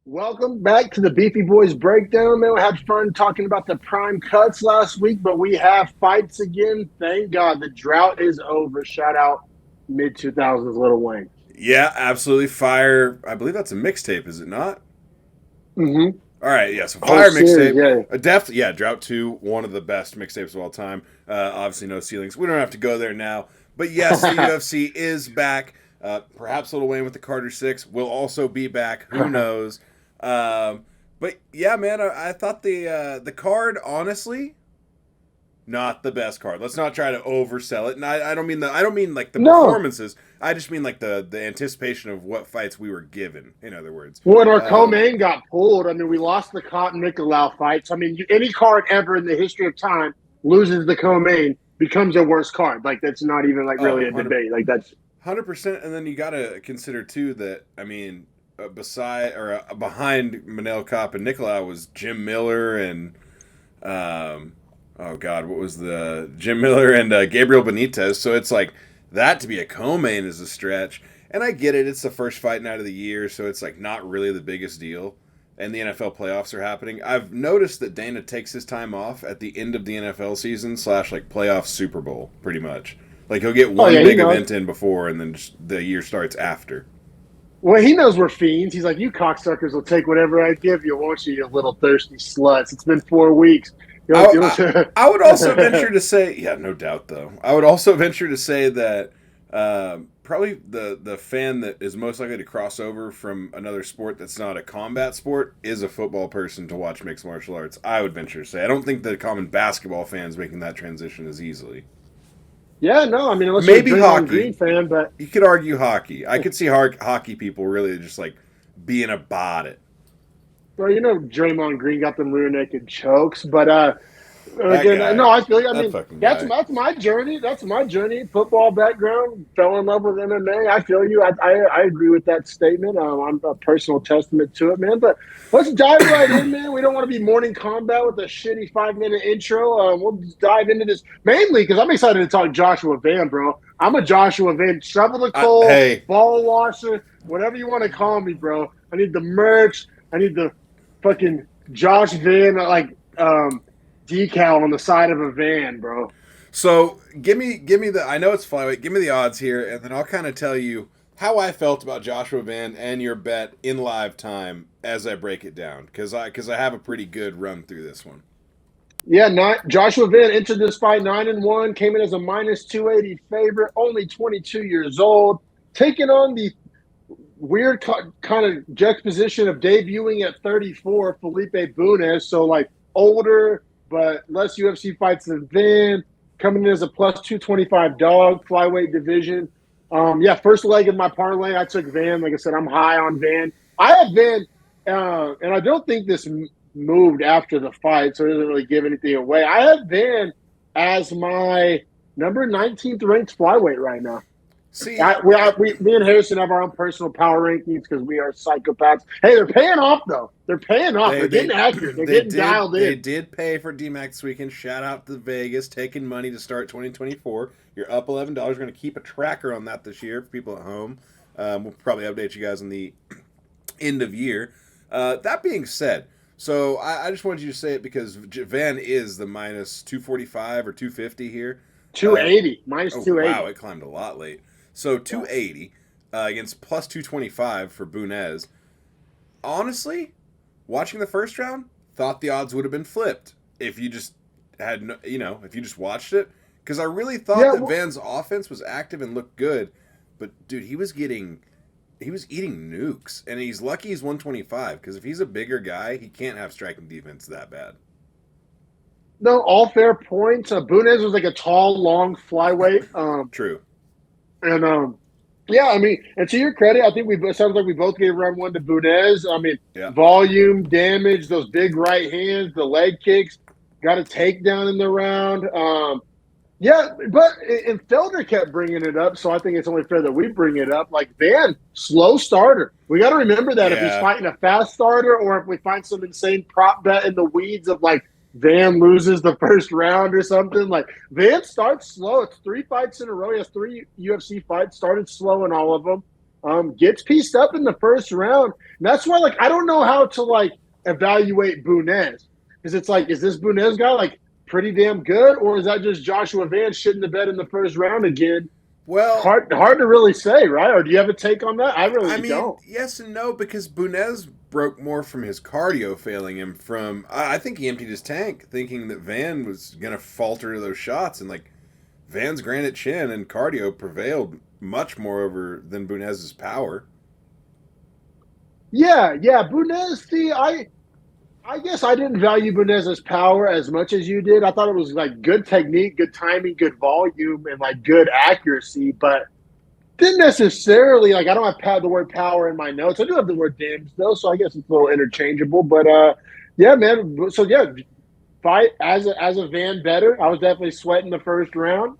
Welcome back to the Beefy Boys Breakdown. Man, we had fun talking about the prime cuts last week, but we have fights again. Thank God the drought is over. Shout out mid 2000s Lil Wayne. Yeah, absolutely. Fire. I believe that's a mixtape, is it not? Mm-hmm. All right, yeah. So Whole Fire series, mixtape. yeah. Yeah. Drought 2, one of the best mixtapes of all time. Obviously, no ceilings. We don't have to go there now. But yes, the UFC is back. Perhaps Lil Wayne with the Carter 6 will also be back. Who knows? But yeah, man, I thought the card, honestly, not the best card. Let's not try to oversell it. And I don't mean like the No. performances. I just mean like the anticipation of what fights we were given. In other words, When our co-main got pulled, I mean, we lost the Cotton Nicolau fights. I mean, any card ever in the history of time loses the co-main becomes a worse card. Like, that's not even, like, really a debate. Like, that's 100%. And then you got to consider too that behind Manel Kopp and Nicolau was Jim Miller and oh God, what was the Jim Miller and Gabriel Benitez? So it's like that to be a co-main is a stretch. And I get it; it's the first fight night of the year, so it's like not really the biggest deal. And the NFL playoffs are happening. I've noticed that Dana takes his time off at the end of the NFL season / like playoff Super Bowl, pretty much. Like he'll get one big event in before, and then just the year starts after. Well, he knows we're fiends. He's like, you cocksuckers will take whatever I give you, won't you, you little thirsty sluts? It's been 4 weeks. I would also venture to say, yeah, no doubt, though. I would also venture to say that probably the fan that is most likely to cross over from another sport that's not a combat sport is a football person to watch mixed martial arts. I would venture to say. I don't think the common basketball fan's making that transition as easily. Yeah, no, I mean, unless Maybe you're a Draymond hockey. Green fan, but You could argue hockey. I could see hockey people really just like being about it. well, you know, Draymond Green got them rear naked chokes, but That again, guy. no, I feel. I That mean, fucking that's guy. that's my journey. That's my journey. Football background, fell in love with MMA. I feel you. I agree with that statement. I'm a personal testament to it, man. But let's dive right in, man. We don't want to be morning combat with a shitty 5 minute intro. We'll just dive into this mainly because I'm excited to talk Joshua Van, bro. I'm a Joshua Van shovel the coal, Hey, ball washer, whatever you want to call me, bro. I need the merch. I need the fucking Josh Van decal on the side of a van, bro. so give me the. I know it's flyweight. Give me the odds here, and then I'll kind of tell you how I felt about Joshua Van and your bet in live time as I break it down because I have a pretty good run through this one. Yeah, not Joshua Van entered this fight 9-1, came in as a minus 280 favorite, only 22 years old, taking on the weird kind of juxtaposition of debuting at 34, Felipe Bunes. So like older but less UFC fights than Van, coming in as a plus 225 dog, flyweight division. Yeah, first leg of my parlay, I took Van. Like I said, I'm high on Van. I have Van, and I don't think this moved after the fight, so it doesn't really give anything away. I have Van as my number 19th ranked flyweight right now. See, Me and Harrison have our own personal power rankings because we are psychopaths. Hey, they're paying off though. They're paying off. They're getting accurate. They're getting dialed in. They did pay for DMAC this weekend. Shout out to Vegas, taking money to start 2024. You're up $11. We're going to keep a tracker on that this year for people at home. We'll probably update you guys in the end of year. That being said, so I just wanted you to say it because Van is the minus 245 or 250 here. 280 minus Oh 280. wow, it climbed a lot late. So 280 against plus 225 for Bunez. Honestly, watching the first round, thought the odds would have been flipped if you just had if you just watched it. Because I really thought that Van's offense was active and looked good, but dude, he was eating nukes, and he's lucky he's 125. Because if he's a bigger guy, he can't have striking defense that bad. No, all fair points. Bunez was like a tall, long flyweight. True. And yeah, I mean, and to your credit, I think it sounds like we both gave round one to Bunez. I mean, Yeah. volume, damage, those big right hands, the leg kicks, got a takedown in the round. Yeah, but and Felder kept bringing it up, so I think it's only fair that we bring it up. Like Van, slow starter. We got to remember that if he's fighting a fast starter, or if we find some insane prop bet in the weeds of like Van loses the first round or something. Like Van starts slow. It's 3 fights in a row. He has 3 UFC fights. Started slow in all of them. Gets pieced up in the first round. And that's why, like, I don't know how to like evaluate Bunez, because it's like, is this Bunez guy like pretty damn good, or is that just Joshua Van shitting the bed in the first round again? Well, Hard to really say, right? Or do you have a take on that? I I really mean, don't. yes and no, because Bunez broke more from his cardio failing him from. I think he emptied his tank thinking that Van was going to falter to those shots, and like Van's granite chin and cardio prevailed much more over than Bunez's power. Yeah. Bunez, see, I guess I didn't value Bunez's power as much as you did. I thought it was like good technique, good timing, good volume, and like good accuracy, but didn't necessarily like. I don't have the word power in my notes. I do have the word damage though, so I guess it's a little interchangeable. But yeah, man. So yeah, fight as a Van better. I was definitely sweating the first round.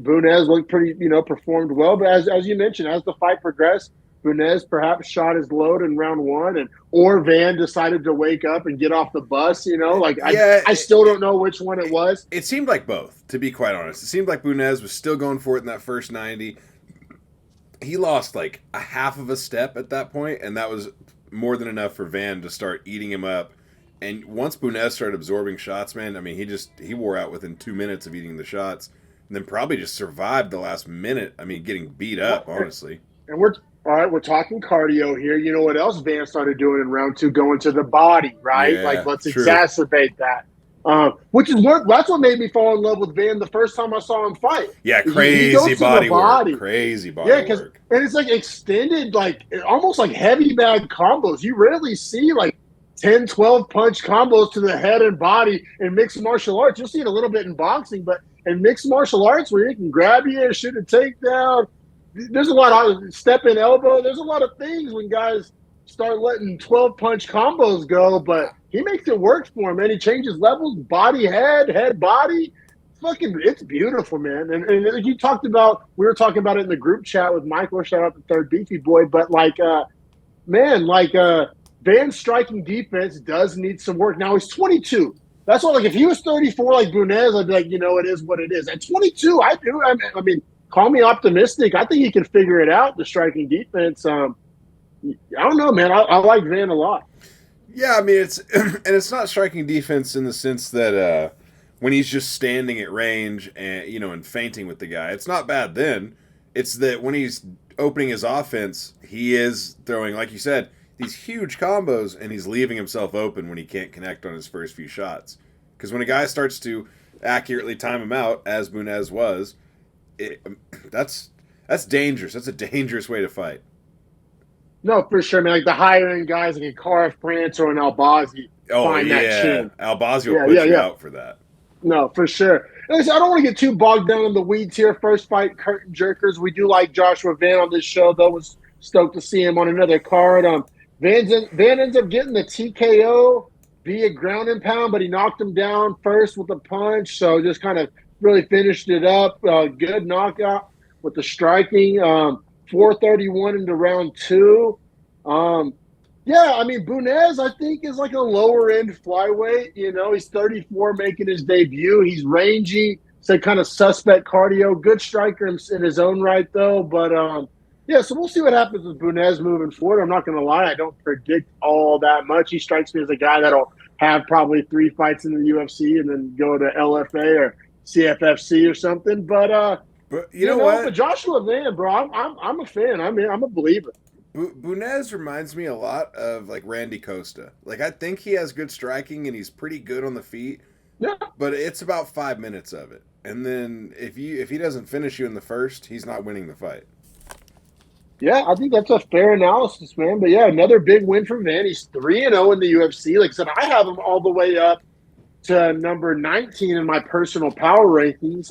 Bunez looked pretty, performed well. But as you mentioned, as the fight progressed, Bunez perhaps shot his load in round one, and or Van decided to wake up and get off the bus. Like Yeah, I still don't know which one it was. it seemed like both, to be quite honest. It seemed like Bunez was still going for it in that first 90. He lost like a half of a step at that point, and that was more than enough for Van to start eating him up. And once Bunez started absorbing shots, man, I mean, he wore out within 2 minutes of eating the shots, and then probably just survived the last minute. I mean, getting beat up, honestly. And we're all right. We're talking cardio here. You know what else Van started doing in round two? Going to the body, right? Like Yeah, let's true. exacerbate that. Which is that's what made me fall in love with Van the first time I saw him fight. Yeah, He crazy goes to body the body. work. Crazy body Yeah, because work. and it's like extended, like almost like heavy bag combos. You rarely see like 10, 12 punch combos to the head and body in mixed martial arts. You'll see it a little bit in boxing, but in mixed martial arts where he can grab you and shoot a takedown, there's a lot of step in elbow. There's a lot of things when guys start letting 12 punch combos go, but he makes it work for him, and he changes levels, body, head, body. It's beautiful, man. And you talked about, we were talking about it in the group chat with Michael, shout out to third Beefy boy, but Van's striking defense does need some work. Now he's 22. That's why, like, if he was 34 like Bunez, I'd be like, it is what it is. At 22, I mean, call me optimistic. I think he can figure it out, the striking defense. I don't know, man. I like Van a lot. Yeah, I mean, it's not striking defense in the sense that when he's just standing at range and feinting with the guy, it's not bad then. It's that when he's opening his offense, he is throwing, like you said, these huge combos, and he's leaving himself open when he can't connect on his first few shots. Because when a guy starts to accurately time him out, as Bunez was, that's dangerous. That's a dangerous way to fight. No, for sure, man. Like the higher end guys like a Cara France or an Albazi find that chin. Albazi will put you out for that. No, for sure. I don't want to get too bogged down in the weeds here. First fight, curtain jerkers. We do like Joshua Van on this show, though. Was stoked to see him on another card. Van ends up getting the TKO via ground and pound, but he knocked him down first with a punch. So just kind of really finished it up. Good knockout with the striking. 431 into round two. Yeah, I mean, Bunez, I think, is like a lower-end flyweight. He's 34, making his debut. He's rangy, so kind of suspect cardio. Good striker in his own right, though. But, yeah, so we'll see what happens with Bunez moving forward. I'm not going to lie. I don't predict all that much. He strikes me as a guy that'll have probably 3 fights in the UFC and then go to LFA or CFFC or something. But you know what? But Joshua Van, bro, I'm a fan. I'm a believer. Bunez reminds me a lot of like Randy Costa. Like I think he has good striking and he's pretty good on the feet. Yeah. But it's about 5 minutes of it. And then if he doesn't finish you in the first, he's not winning the fight. Yeah, I think that's a fair analysis, man. But yeah, another big win for Van. He's 3-0 in the UFC. Like I said, I have him all the way up to number 19 in my personal power rankings,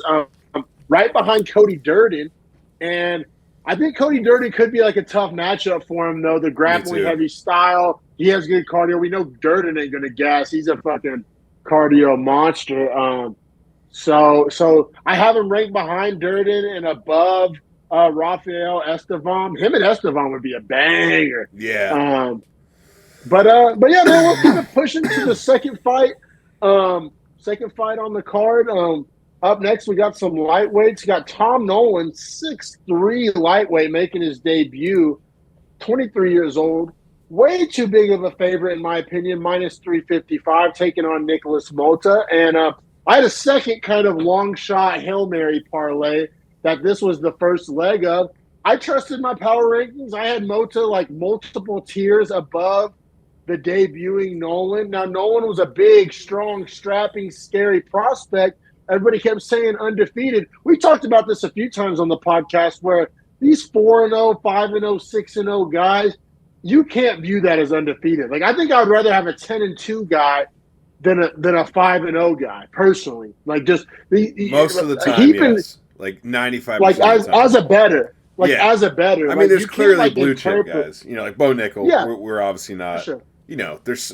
right behind Cody Durden. And I think Cody Durden could be like a tough matchup for him, though. The grappling heavy style. He has good cardio. We know Durden ain't going to gas. He's a fucking cardio monster. So I have him ranked behind Durden and above Rafael Estevam. Him and Estevam would be a banger. Yeah. But yeah, man, we'll keep it pushing to the second fight. Second fight on the card. Up next, we got some lightweights. We got Tom Nolan, 6'3" lightweight, making his debut, 23 years old. Way too big of a favorite, in my opinion, minus 355, taking on Nicholas Mota. And I had a second kind of long shot Hail Mary parlay that this was the first leg of. I trusted my power rankings. I had Mota like multiple tiers above the debuting Nolan. Now, Nolan was a big, strong, strapping, scary prospect. Everybody kept saying undefeated. We talked about this a few times on the podcast where these 4-0, 5-0, 6-0 guys, you can't view that as undefeated. Like, I think I would rather have a 10-2 guy than a 5-0 guy, personally. Like, just most of the time, yes. Like 95%. Like, as a better. Like, yeah. as a better. I mean, there's clearly blue chip interpret. guys. You know, like Bo Nickel. Yeah. We're obviously not. Sure. You know, there's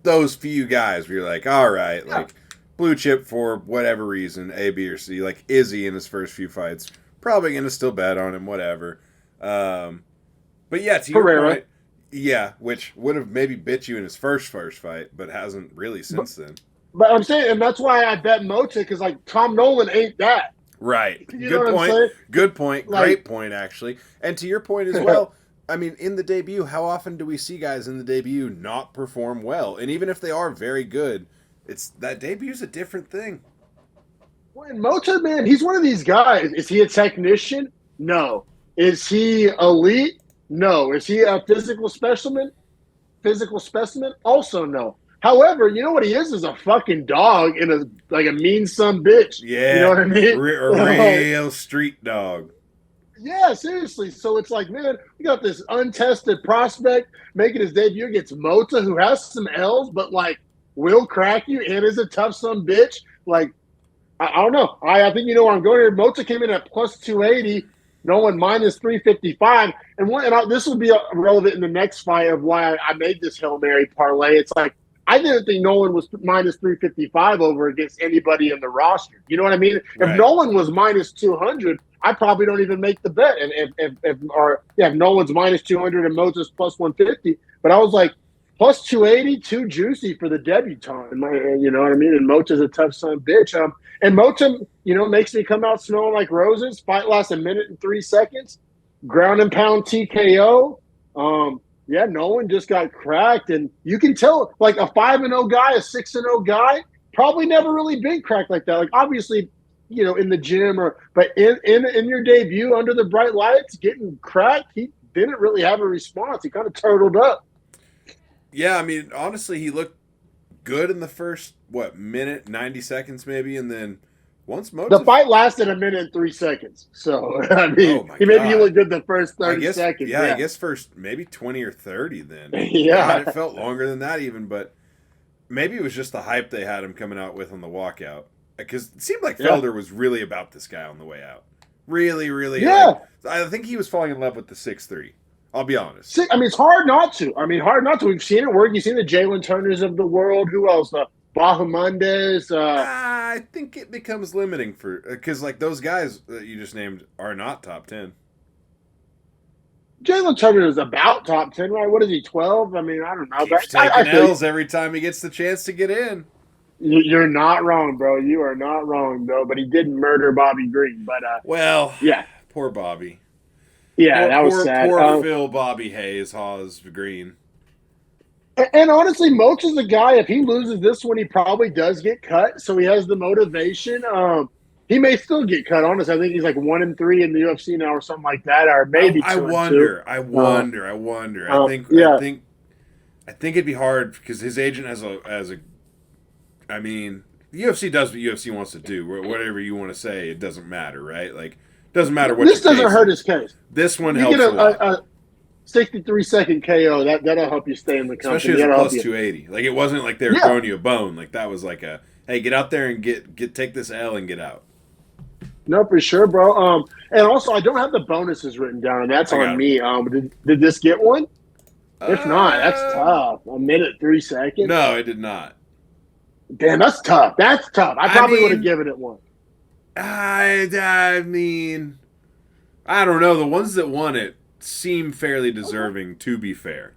those few guys where you're like, all right, like blue chip for whatever reason, A, B, or C. Like Izzy in his first few fights, probably going to still bet on him, whatever. But yeah, to your point, yeah, which would have maybe bit you in his first fight, but hasn't really since then. But I'm saying, and that's why I bet Mota, because like Tom Nolan ain't that. Right. You Good point. Good point. Like, great point, actually. And to your point as well, I mean, in the debut, how often do we see guys in the debut not perform well? And even if they are very good, it's that debute's a different thing. Well, and Mota, man, he's one of these guys. Is he a technician? No. Is he elite? No. Is he a physical specimen? Also no. However, you know what he is a fucking dog and a mean son bitch. Yeah. You know what I mean? A real street dog. Yeah, seriously. So it's like, man, we got this untested prospect making his debut against Mota, who has some L's, but like will crack you and is a tough son bitch. Like, I don't know. I think you know where I'm going here. Mota came in at plus 280. Nolan minus 355. And this will be relevant in the next fight of why I made this Hail Mary parlay. It's like, I didn't think Nolan was minus 355 over against anybody in the roster. You know what I mean? Right. If Nolan was minus 200, I probably don't even make the bet. And if Nolan's minus 200 and Moses plus 150, but I was like, plus 280, too juicy for the debutant. You know what I mean? And Mota's a tough son of a bitch. And Mota, you know, makes me come out smelling like roses. Fight lasts a minute and 3 seconds. Ground and pound TKO. Yeah, Nolan just got cracked. And you can tell, like, a 5-0 guy, a 6-0 guy, probably never really been cracked like that. Like, obviously, you know, in the gym but in your debut under the bright lights, getting cracked, he didn't really have a response. He kind of turtled up. Yeah, I mean, honestly, he looked good in the first, minute, 90 seconds maybe, and then once Mota... The fight lasted a minute and 3 seconds. So, I mean, maybe he looked good the first 30 seconds. Yeah, I guess first maybe 20 or 30 then. Yeah. God, it felt longer than that even, but maybe it was just the hype they had him coming out with on the walkout. Because it seemed like Felder was really about this guy on the way out. Really, really. Yeah. Like, I think he was falling in love with the 6'3". I'll be honest. I mean, it's hard not to. We've seen it work. You've seen the Jalen Turners of the world. Who else? Bahamundes. I think it becomes limiting for... Because, like, those guys that you just named are not top 10. Jalen Turner is about top 10, right? What is he, 12? I mean, I don't know. Keeps taking L's every time he gets the chance to get in. You're not wrong, bro. You are not wrong, though. But he did murder Bobby Green. But yeah, poor Bobby. Yeah, that was sad. Poor Phil Bobby Hayes, Hawes Green. And honestly, Moch is a guy. If he loses this one, he probably does get cut. So he has the motivation. He may still get cut. Honestly, I think he's like 1-3 in the UFC now, or something like that, or maybe. I wonder. I think it'd be hard because his agent has a. I mean, the UFC does what UFC wants to do. Whatever you want to say, it doesn't matter, right? Like, it doesn't matter what. This doesn't hurt his case. This one helps a lot. A 63-second KO that'll help you stay in the company. Especially as a plus 280. Like, it wasn't like they were throwing you a bone. Like, that was like a hey, get out there and take this L and get out. No, for sure, bro. And also, I don't have the bonuses written down. That's on me. Did this get one? If not, that's tough. A minute 3 seconds. No, it did not. Damn, that's tough. That's tough. I probably would have given it one. I mean, I don't know. The ones that won it seem fairly deserving, to be fair.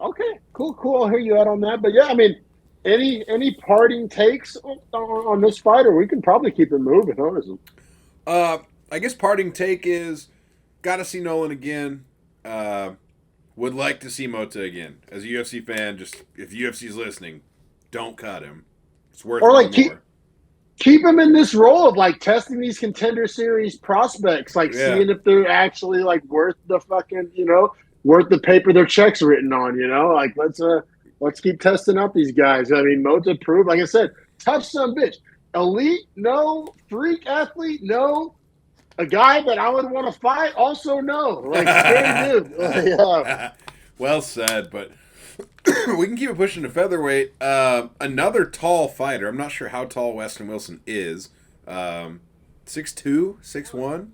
Okay, cool. I'll hear you out on that. But yeah, I mean, Any parting takes on this fight, or we can probably keep it moving, honestly. Uh, I guess parting take is got to see Nolan again. Would like to see Mota again. As a UFC fan, just if UFC's listening, don't cut him. It's worth Or way like more. keep him in this role of like testing these contender series prospects, like Yeah. seeing if they're actually like worth the fucking, worth the paper their checks written on, like let's keep testing out these guys. I mean, Mota proved, like I said, tough son bitch. Elite, no. Freak athlete, no. A guy that I would want to fight, also no. Like scary dude. Well said, but we can keep it pushing to featherweight. Another tall fighter. I'm not sure how tall Weston Wilson is. 6'2", 6'1"?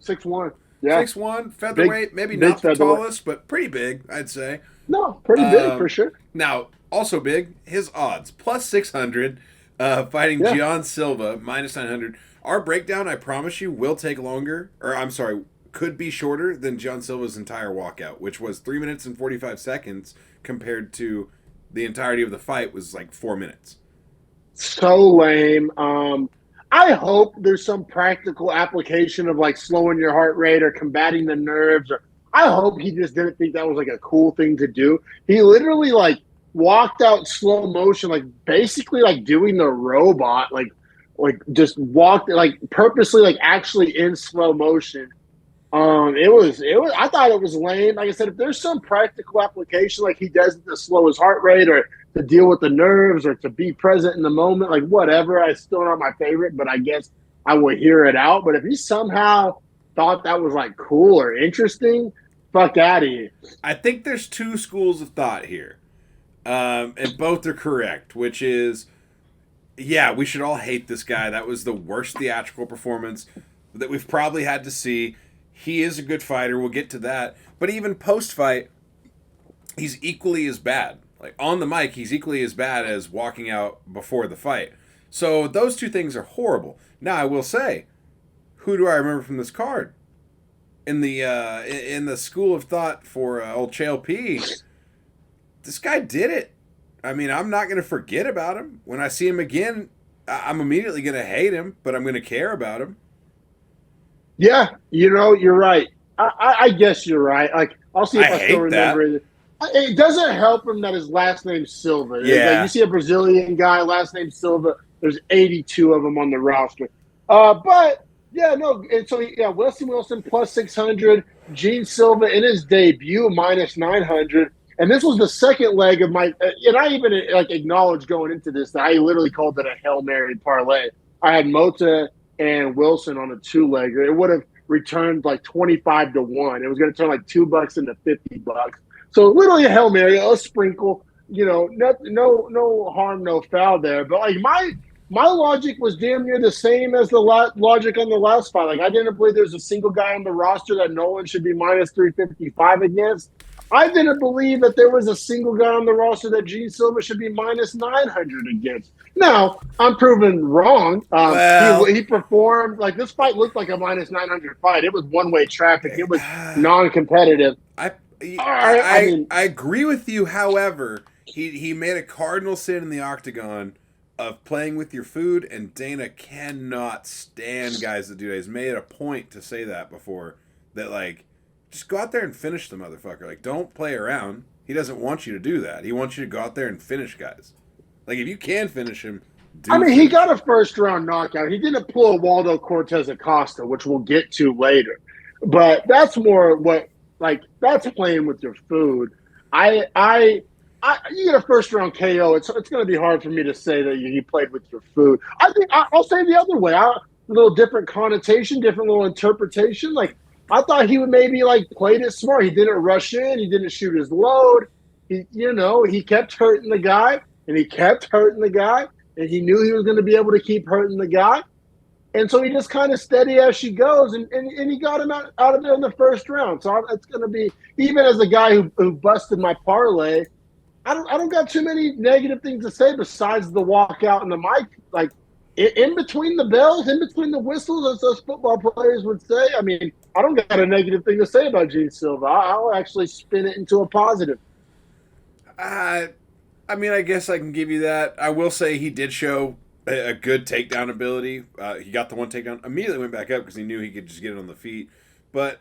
6'1". Yeah. 6'1", featherweight. Maybe big not the featherweight. tallest, but pretty big, I'd say. No, pretty big for sure. Now, also big, his odds. Plus 600, fighting Gian Silva, minus 900. Our breakdown, I promise you, will take longer. Or, I'm sorry, could be shorter than Gian Silva's entire walkout, which was 3 minutes and 45 seconds compared to the entirety of the fight was like 4 minutes. So lame. I hope there's some practical application of like slowing your heart rate or combating the nerves. Or I hope he just didn't think that was like a cool thing to do. He literally like walked out slow motion, like basically like doing the robot, like just walked like purposely, like actually in slow motion. It was. I thought it was lame. Like I said, if there's some practical application, like he does it to slow his heart rate or to deal with the nerves or to be present in the moment, like whatever. I still not my favorite, but I guess I will hear it out. But if he somehow thought that was like cool or interesting, fuck out of here. I think there's two schools of thought here, and both are correct, which is, yeah, we should all hate this guy. That was the worst theatrical performance that we've probably had to see. He is a good fighter. We'll get to that. But even post-fight, he's equally as bad. Like, on the mic, he's equally as bad as walking out before the fight. So those two things are horrible. Now, I will say, who do I remember from this card? In the school of thought for old CHLP, this guy did it. I mean, I'm not going to forget about him. When I see him again, I'm immediately going to hate him, but I'm going to care about him. Yeah, you're right. I guess you're right. Like, I'll see if I still remember it. It doesn't help him that his last name's Silva. Yeah. Like, you see a Brazilian guy, last name Silva. There's 82 of them on the roster. But yeah, no. And so Weston Wilson plus 600, Gene Silva in his debut minus 900. And this was the second leg of my. And I even like acknowledged going into this that I literally called it a Hail Mary parlay. I had Mota and Wilson on a 2-legger. It would have returned like 25 to 1. It was going to turn like $2 into $50. So literally a Hail Mary, a sprinkle, no harm, no foul there. But like my logic was damn near the same as the logic on the last fight. Like I didn't believe there's a single guy on the roster that Nolan should be minus 355 against. I didn't believe that there was a single guy on the roster that Gene Silva should be minus 900 against. Now, I'm proven wrong. He performed, like this fight looked like a minus 900 fight. It was one-way traffic. It was non-competitive. I agree with you. However, he made a cardinal sin in the octagon of playing with your food, and Dana cannot stand guys that do that. He's made it a point to say that before, that like, just go out there and finish the motherfucker. Like, don't play around. He doesn't want you to do that. He wants you to go out there and finish guys. Like, if you can finish him, he got a first-round knockout. He didn't pull a Waldo Cortez Acosta, which we'll get to later. But that's more that's playing with your food. You get a first-round KO. It's going to be hard for me to say that he played with your food. I think I'll say the other way. A little different connotation, different little interpretation. Like, I thought he would maybe like played it smart. He didn't rush in. He didn't shoot his load. He kept hurting the guy, and he kept hurting the guy, and he knew he was going to be able to keep hurting the guy. And so he just kind of steady as she goes, and he got him out of there in the first round. So it's going to be, even as a guy who busted my parlay, I don't got too many negative things to say besides the walkout and the mic. Like, in between the bells, in between the whistles, as those football players would say, I mean, I don't got a negative thing to say about Gene Silva. I'll actually spin it into a positive. I mean, I guess I can give you that. I will say he did show a good takedown ability. He got the one takedown, immediately went back up because he knew he could just get it on the feet. But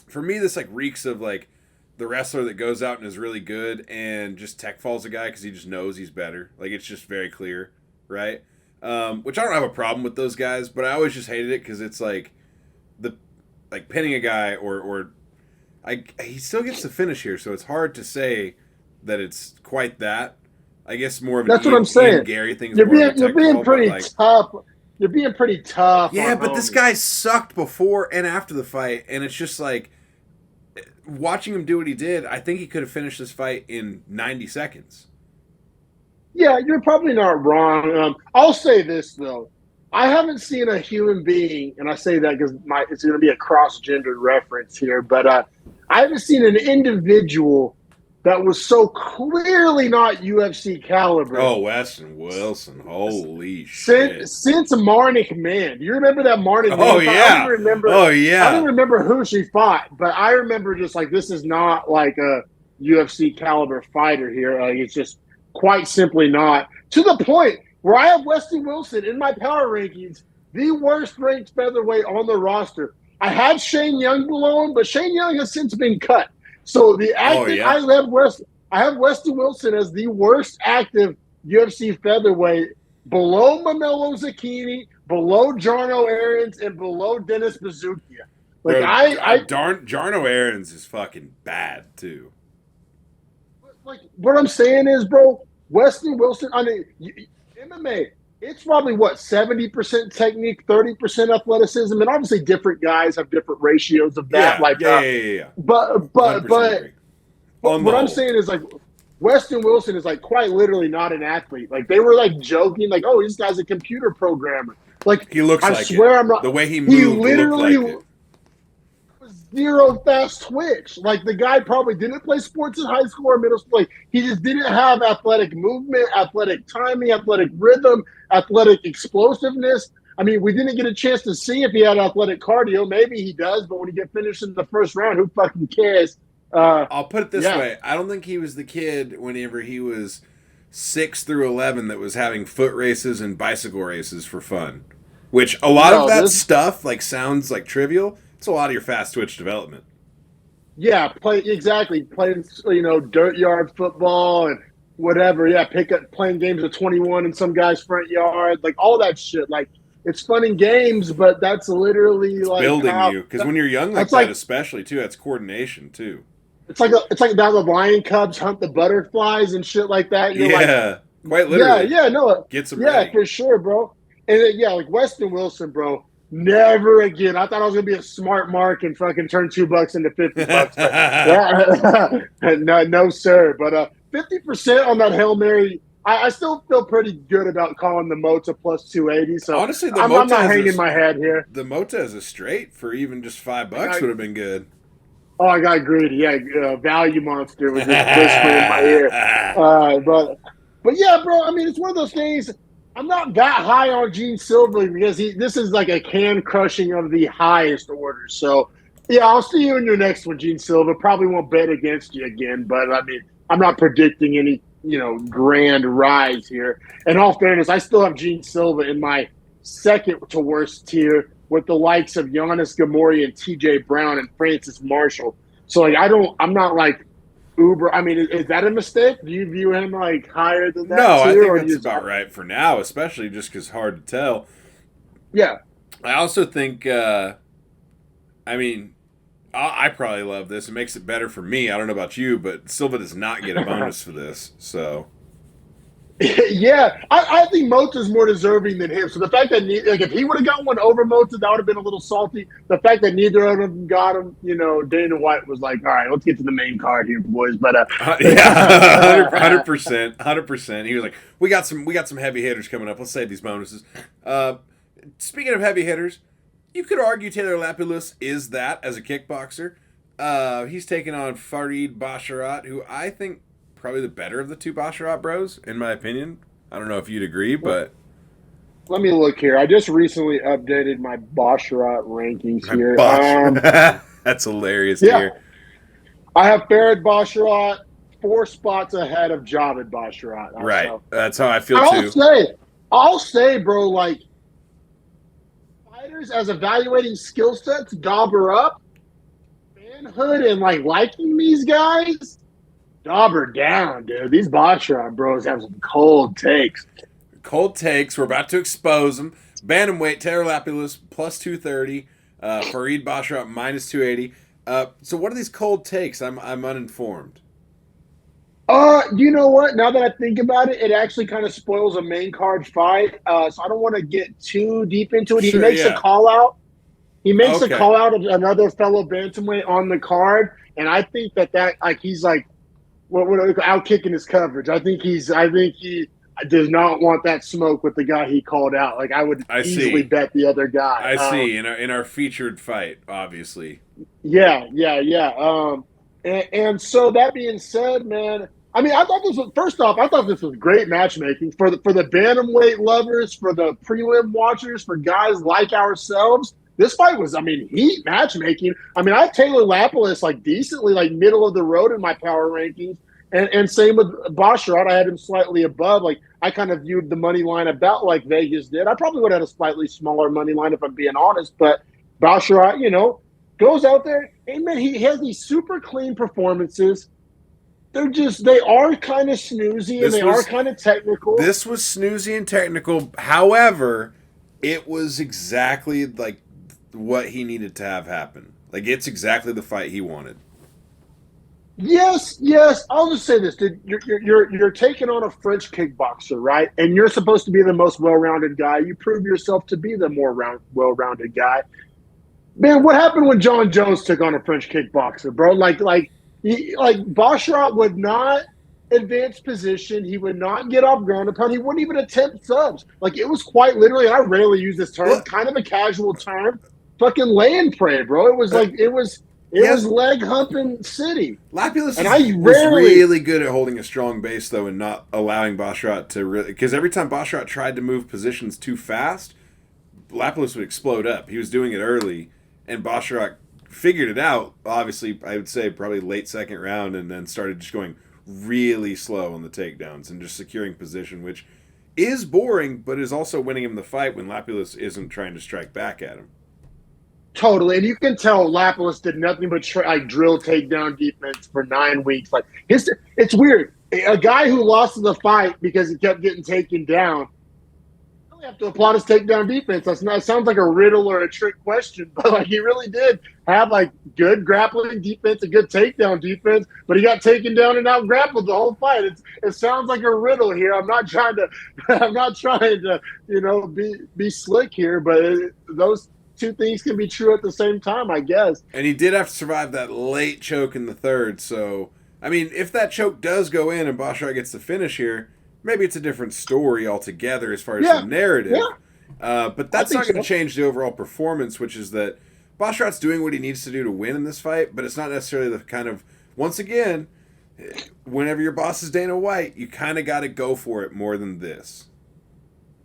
for me, this like reeks of like the wrestler that goes out and is really good and just tech falls a guy because he just knows he's better. Like it's just very clear, right? Which I don't have a problem with those guys, but I always just hated it because it's like pinning a guy or he still gets the finish here, so it's hard to say that it's quite that. I guess more of an That's what I'm saying. Ian Gary thing. You're being pretty tough. You're being pretty tough. Yeah, but this guy sucked before and after the fight, and it's just like watching him do what he did. I think he could have finished this fight in 90 seconds. Yeah, you're probably not wrong. I'll say this though. I haven't seen a human being, and I say that because it's going to be a cross-gendered reference here, but I haven't seen an individual that was so clearly not UFC caliber. Oh, Weston Wilson. Holy shit. Since Marnik Man. Do you remember that Marnik Man? Oh, yeah. I don't remember who she fought, but I remember just like this is not like a UFC caliber fighter here. It's just quite simply not. To the point where I have Weston Wilson in my power rankings, the worst ranked featherweight on the roster. I had Shane Young below him, but Shane Young has since been cut. So I have Weston Wilson as the worst active UFC featherweight, below Manolo Zucchini, below Jarno Aarons, and below Dennis Bazookia. Like Jarno Aarons is fucking bad too. Like what I'm saying is, bro, Weston Wilson. I mean, MMA. It's probably 70% technique, 30% athleticism, and obviously different guys have different ratios of that. Yeah. But what I'm saying is like Weston Wilson is like quite literally not an athlete. Like they were like joking, like, oh, this guy's a computer programmer. Like he looks like swear it. I'm not. The way he moved, he literally looked like it. Zero fast twitch. Like the guy probably didn't play sports in high school or middle school. Like, he just didn't have athletic movement, athletic timing, athletic rhythm, athletic explosiveness. I mean, we didn't get a chance to see if he had athletic cardio. Maybe he does, but when he get finished in the first round, who fucking cares? I'll put it this way. I don't think he was the kid whenever he was 6 through 11 that was having foot races and bicycle races for fun. Which a lot of that stuff like sounds like trivial. It's a lot of your fast twitch development. Yeah, playing dirt yard football and whatever. Yeah, playing games of 21 in some guy's front yard, like all that shit. Like it's fun in games, but that's literally like building you because when you're young like that, especially too, that's coordination too. It's like down the lion cubs hunt the butterflies and shit like that. Quite literally. Get some ready. For sure, bro. And then, like Weston Wilson, bro. Never again. I thought I was gonna be a smart mark and fucking turn $2 into $50. But no, sir. But 50% on that Hail Mary. I still feel pretty good about calling the Mota plus 280. So honestly, I'm not hanging my head here. The Mota as a straight for even just $5 would have been good. Oh, I got greedy. Yeah, Value Monster was just whispering in my ear. But yeah, bro. I mean, it's one of those things. I'm not that high on Gene Silva because this is like a can crushing of the highest order. So, yeah, I'll see you in your next one, Gene Silva. Probably won't bet against you again, but I mean, I'm not predicting any, grand rise here. In all fairness, I still have Gene Silva in my second to worst tier with the likes of Giannis Gamori and TJ Brown and Francis Marshall. So, like, I'm not like uber. I mean, is that a mistake? Do you view him like higher than that? No, I think that's about right for now, especially just because hard to tell. Yeah. I also think, I probably love this. It makes it better for me. I don't know about you, but Silva does not get a bonus for this. So, yeah, I think Mota's more deserving than him. So the fact that if he would have got one over Mota, that would have been a little salty. The fact that neither of them got him, Dana White was like, "All right, let's get to the main card here, boys." But 100%. He was like, "We got some heavy hitters coming up. Let's save these bonuses." Speaking of heavy hitters, you could argue Taylor Lapilus is that as a kickboxer. He's taking on Farid Basharat, who I think probably the better of the two Basharat bros, in my opinion. I don't know if you'd agree, but let me look here. I just recently updated my Basharat rankings here. That's hilarious here. I have Farid Basharat 4 spots ahead of Javid Basharat. Right. So. That's how I feel too. I'll say, bro, like fighters as evaluating skill sets, Dauber up, manhood, and like liking these guys, Dauber down, dude. These Basharat bros have some cold takes. Cold takes. We're about to expose them. Bantamweight, Taylor Lapilus plus 230. Farid Basharat minus 280. So what are these cold takes? I'm uninformed. You know what? Now that I think about it, it actually kind of spoils a main card fight. So I don't want to get too deep into it. He makes a call out. He makes a call out of another fellow bantamweight on the card, and I think that like he's like out kicking his coverage. I think he does not want that smoke with the guy he called out. Like I would easily bet the other guy. I see in our featured fight, obviously. Yeah. And so that being said, man, I mean, I thought this was great matchmaking for the bantamweight lovers, for the prelim watchers, for guys like ourselves. This fight was, I mean, heat matchmaking. I mean, I have Taylor Lapilus like decently like middle of the road in my power rankings, and same with Basharat. I had him slightly above. Like I kind of viewed the money line about like Vegas did. I probably would have had a slightly smaller money line if I'm being honest, but Basharat, goes out there and man, he has these super clean performances. They are kind of snoozy and they are kind of technical. This was snoozy and technical. However, it was exactly like what he needed to have happen. Like it's exactly the fight he wanted. Yes. I'll just say this, dude. You're taking on a French kickboxer, right? And you're supposed to be the most well-rounded guy. You prove yourself to be the more well-rounded guy. Man, what happened when John Jones took on a French kickboxer, bro? Like Basharat would not advance position. He would not get off ground and pound. He wouldn't even attempt subs. Like it was quite literally, and I rarely use this term, kind of a casual term, fucking lay and pray, bro. It was like it was leg humping city. Lapilus was really good at holding a strong base though, and not allowing Basharat to really, because every time Basharat tried to move positions too fast, Lapilus would explode up. He was doing it early, and Basharat figured it out. Obviously, I would say probably late second round, and then started just going really slow on the takedowns and just securing position, which is boring, but is also winning him the fight when Lapilus isn't trying to strike back at him. Totally, and you can tell Lapilus did nothing but drill takedown defense for 9 weeks. Like it's weird. A guy who lost the fight because he kept getting taken down. You really have to applaud his takedown defense. It sounds like a riddle or a trick question, but like he really did have like good grappling defense, a good takedown defense, but he got taken down and out grappled the whole fight. It sounds like a riddle here. I'm not trying to be slick here, but those two things can be true at the same time, I guess. And he did have to survive that late choke in the third. So, I mean, if that choke does go in and Basharat gets the finish here, maybe it's a different story altogether as far as the narrative. Yeah. But that's not going to change the overall performance, which is that Basharat's doing what he needs to do to win in this fight, but it's not necessarily the kind of, once again, whenever your boss is Dana White, you kind of got to go for it more than this.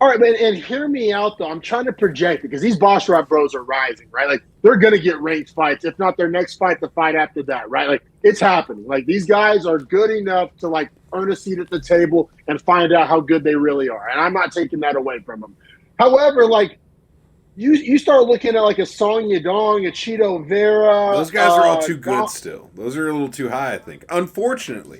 All right, man, and hear me out, though. I'm trying to project because these Basharat bros are rising, right? Like, they're going to get ranked fights. If not their next fight, the fight after that, right? Like, it's happening. Like, these guys are good enough to, like, earn a seat at the table and find out how good they really are. And I'm not taking that away from them. However, like, you start looking at, like, a Song Yadong, a Cheeto Vera. Those guys are all too good still. Those are a little too high, I think, unfortunately.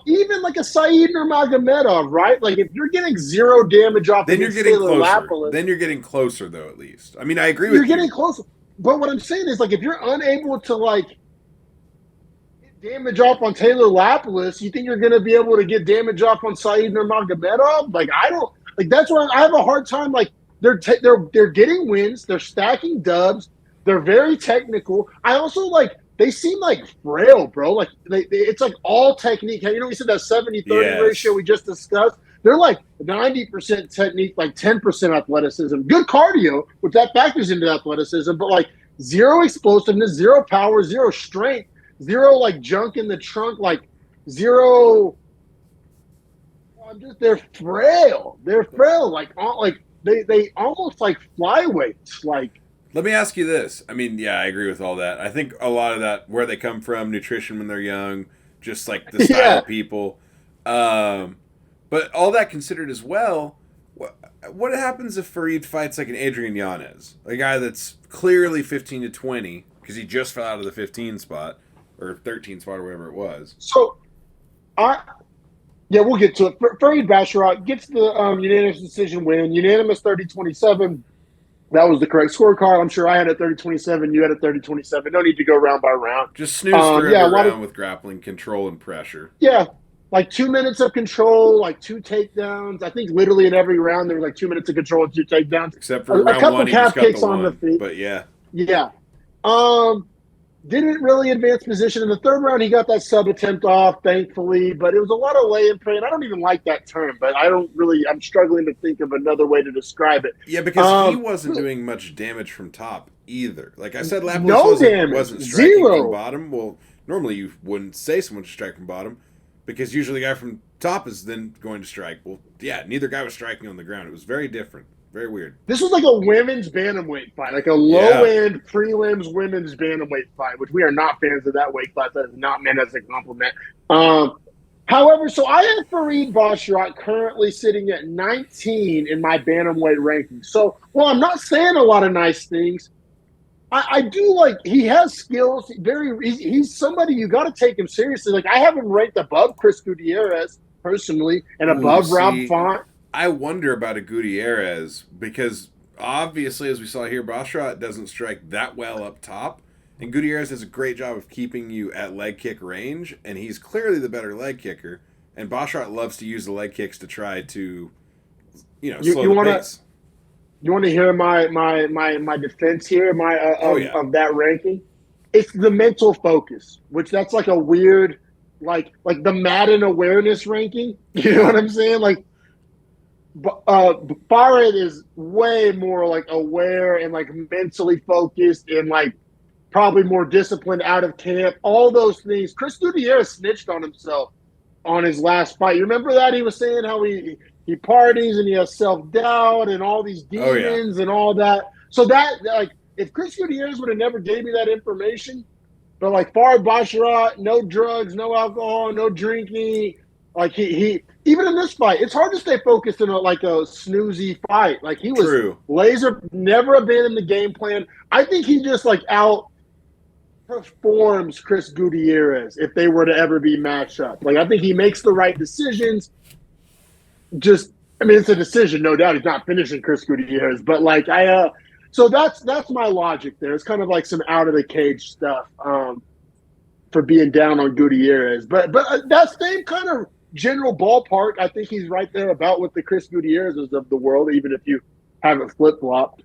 Even like a Saeed Nurmagomedov, right? Like, if you're getting zero damage off then you're getting closer. Then you're getting closer, though, at least. I mean, I agree with you. You're getting closer. But what I'm saying is, like, if you're unable to, like, get damage off on Taylor Lapilus, you think you're going to be able to get damage off on Saeed Nurmagomedov? Like, I don't – like, that's where I have a hard time, like, they're getting wins. They're stacking dubs. They're very technical. I also like they seem like frail, bro. Like it's like all technique. You know, we said that 70-30 ratio we just discussed. They're like 90% technique, like 10% athleticism. Good cardio, which that factors into athleticism, but like zero explosiveness, zero power, zero strength, zero like junk in the trunk, like zero. They're frail. They're frail. Like they almost like flyweights. Like, let me ask you this. I mean, yeah, I agree with all that. I think a lot of that, where they come from, nutrition when they're young, just like the style of people. But all that considered as well, what happens if Farid fights like an Adrian Yanez, a guy that's clearly 15 to 20 because he just fell out of the 15 spot or 13 spot or whatever it was? So, we'll get to it. Farid Basharat gets the unanimous decision win, unanimous 30-27. That was the correct scorecard. I'm sure I had a 30-27. You had a 30-27. No need to go round by round. Just snooze through every round with grappling, control, and pressure. Yeah. Like 2 minutes of control, like 2 takedowns. I think literally in every round there was like 2 minutes of control and 2 takedowns. Except for round couple one, he calf just got kicks the on one. the feet. But yeah. Yeah. Didn't really advance position. In the third round, he got that sub attempt off, thankfully. But it was a lot of lay and pray. And I don't even like that term, but I'm struggling to think of another way to describe it. Yeah, because he wasn't doing much damage from top either. Like I said, Lapis wasn't striking from bottom. Well, normally you wouldn't say someone should strike from bottom because usually the guy from top is then going to strike. Well, yeah, neither guy was striking on the ground. It was very different. Very weird. This was like a women's bantamweight fight, like a low-end prelims women's bantamweight fight, which we are not fans of that weight class. That is not meant as a compliment. However, so I have Farid Basharat currently sitting at 19 in my bantamweight ranking. So, well, I'm not saying a lot of nice things. I do like he has skills. He's somebody you got to take him seriously. Like I have him ranked above Chris Gutierrez personally, and above Rob Font. I wonder about a Gutierrez because obviously, as we saw here, Basharat doesn't strike that well up top, and Gutierrez does a great job of keeping you at leg kick range, and he's clearly the better leg kicker. And Basharat loves to use the leg kicks to try to, slow the pace. You want to hear my defense here, of that ranking? It's the mental focus, which that's like a weird, like the Madden awareness ranking. You know what I'm saying? Like. Farid is way more like aware and like mentally focused and like probably more disciplined out of camp. All those things. Chris Gutierrez snitched on himself on his last fight. You remember that? He was saying how he parties and he has self-doubt and all these demons and all that. So that like if Chris Gutierrez would have never gave me that information, but like Farid Basharat, no drugs, no alcohol, no drinking. Like he even in this fight, it's hard to stay focused in a snoozy fight. Like he was laser, never abandoned the game plan. I think he just like outperforms Chris Gutierrez if they were to ever be matched up. Like I think he makes the right decisions. It's a decision, no doubt. He's not finishing Chris Gutierrez, but like so that's my logic there. It's kind of like some out of the cage stuff for being down on Gutierrez, but that same kind of general ballpark, I think he's right there about with the Chris Gutierrez's of the world, even if you haven't flip-flopped.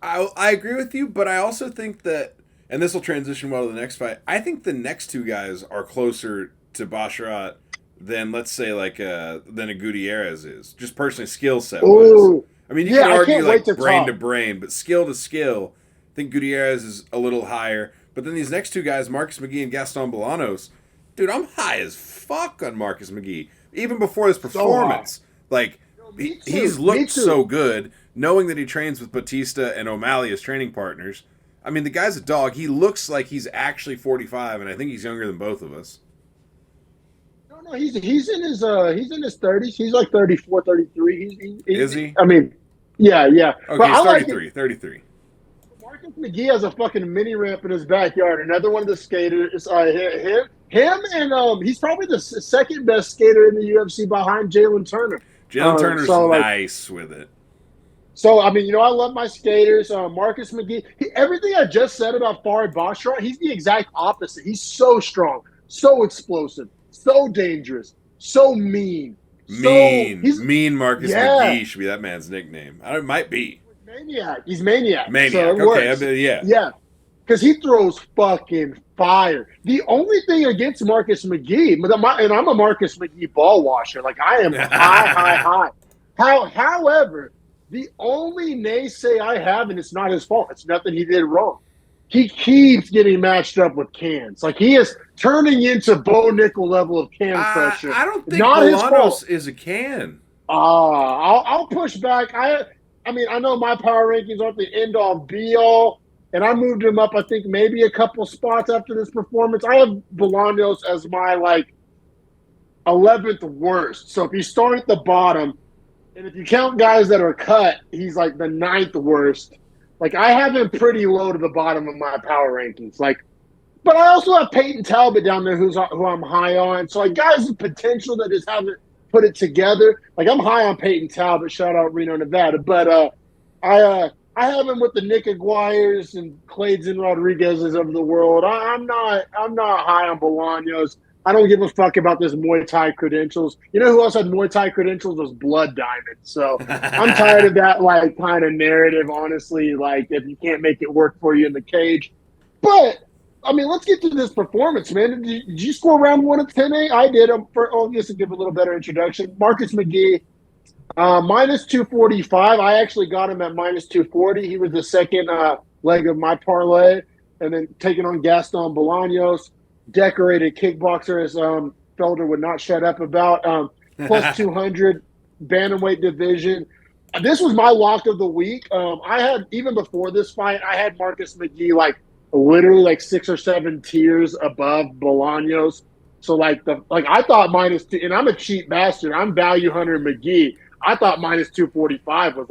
I agree with you, but I also think that, and this will transition well to the next fight, I think the next two guys are closer to Basharat than, let's say, than a Gutierrez is. Just personally, skill set-wise. I mean, you can argue brain to brain, but skill to skill, I think Gutierrez is a little higher. But then these next two guys, Marcus McGee and Gaston Bolanos, dude, I'm high as fuck on Marcus McGee. Even before this performance. He's looked so good, knowing that he trains with Batista and O'Malley as training partners. I mean, the guy's a dog. He looks like he's actually 45, and I think he's younger than both of us. No, he's in his 30s. He's like 34, 33. Is he? I mean, yeah. Okay, but he's 33. Marcus McGee has a fucking mini ramp in his backyard. Another one of the skaters. Him and he's probably the second best skater in the UFC behind Jalen Turner. Jalen Turner's nice with it. So, I mean, I love my skaters. Marcus McGee, everything I just said about Farid Basharat, he's the exact opposite. He's so strong, so explosive, so dangerous, so mean. Mean Marcus McGee should be that man's nickname. It might be. Maniac. He's Maniac. So okay, Yeah. Because he throws fucking fire. The only thing against Marcus McGee, and I'm a Marcus McGee ball washer. Like, I am high. However, the only naysay I have, and it's not his fault, it's nothing he did wrong. He keeps getting matched up with cans. Like, he is turning into Bo Nickel level of can pressure. I don't think Bolanos is a can. I'll push back. I mean, I know my power rankings aren't the end-all, be-all, and I moved him up, I think, maybe a couple spots after this performance. I have Bolaños as my, 11th worst. So if you start at the bottom, and if you count guys that are cut, he's like the 9th worst. Like, I have him pretty low to the bottom of my power rankings. But I also have Peyton Talbot down there who I'm high on. So, guys with potential that just haven't put it together. I'm high on Peyton Talbot. Shout out Reno, Nevada. But I have him with the Nick Aguirres and Clayton Rodriguez's of the world. I'm not high on Bolaños. I don't give a fuck about this Muay Thai credentials. You know who else had Muay Thai credentials? Was Blood Diamond. So I'm tired of that kind of narrative, honestly, if you can't make it work for you in the cage. But, let's get to this performance, man. Did you score round 1 of 10-8? I did. Just to give a little better introduction. Marcus McGee, minus 245. I actually got him at minus 240. He was the second leg of my parlay. And then taking on Gaston Bolaños. Decorated kickboxer, as Felder would not shut up about. Plus 200 bantamweight division. This was my lock of the week. I had, even before this fight, I had Marcus McGee literally 6 or 7 tiers above Bolaños. So I thought minus 2, and I'm a cheap bastard. I'm value hunter McGee. I thought minus 245 was